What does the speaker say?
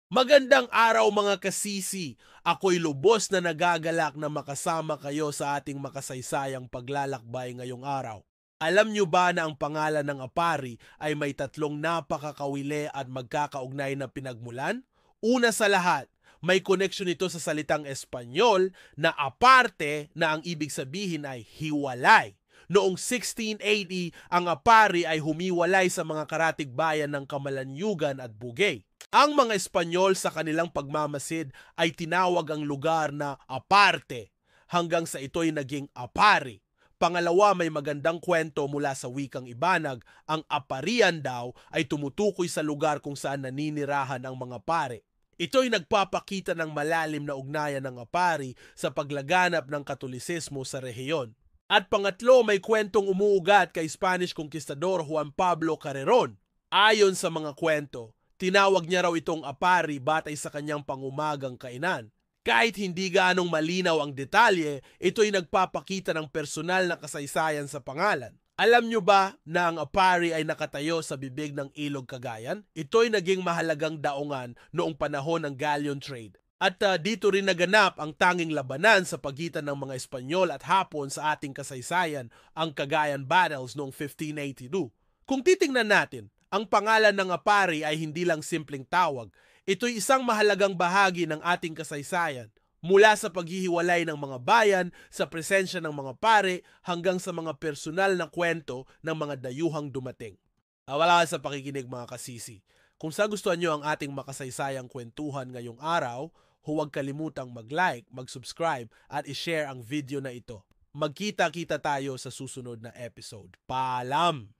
Magandang araw mga kasisi! Ako'y lubos na nagagalak na makasama kayo sa ating makasaysayang paglalakbay ngayong araw. Alam nyo ba na ang pangalan ng Apari ay may tatlong napakakawili at magkakaugnay na pinagmulan? Una sa lahat, may koneksyon ito sa salitang Espanyol na aparte na ang ibig sabihin ay hiwalay. Noong 1680, ang Apari ay humiwalay sa mga karatig bayan ng Kamalanyugan at Bugay. Ang mga Espanyol sa kanilang pagmamasid ay tinawag ang lugar na aparte hanggang sa ito'y naging apari. Pangalawa, may magandang kwento mula sa wikang Ibanag. Ang aparian daw ay tumutukoy sa lugar kung saan naninirahan ang mga pare. Ito'y nagpapakita ng malalim na ugnayan ng apari sa paglaganap ng Katolisismo sa rehiyon. At pangatlo, may kwentong umuugat kay Spanish Conquistador Juan Pablo Carreron. Ayon sa mga kwento, tinawag niya raw itong apari batay sa kanyang pangumagang kainan. Kahit hindi gaanong malinaw ang detalye, ito'y nagpapakita ng personal na kasaysayan sa pangalan. Alam nyo ba na ang apari ay nakatayo sa bibig ng Ilog Cagayan? Ito'y naging mahalagang daungan noong panahon ng galleon trade. At dito rin naganap ang tanging labanan sa pagitan ng mga Espanyol at Hapon sa ating kasaysayan, ang Cagayan Battles noong 1582. Kung titingnan natin, ang pangalan ng Apari ay hindi lang simpleng tawag. Ito'y isang mahalagang bahagi ng ating kasaysayan, mula sa paghihiwalay ng mga bayan, sa presensya ng mga pare, hanggang sa mga personal na kwento ng mga dayuhang dumating. Wala sa pakikinig mga kasisi. Kung sa gustuhan nyo ang ating makasaysayang kwentuhan ngayong araw, huwag kalimutang mag-like, mag-subscribe at i-share ang video na ito. Magkita-kita tayo sa susunod na episode. Paalam!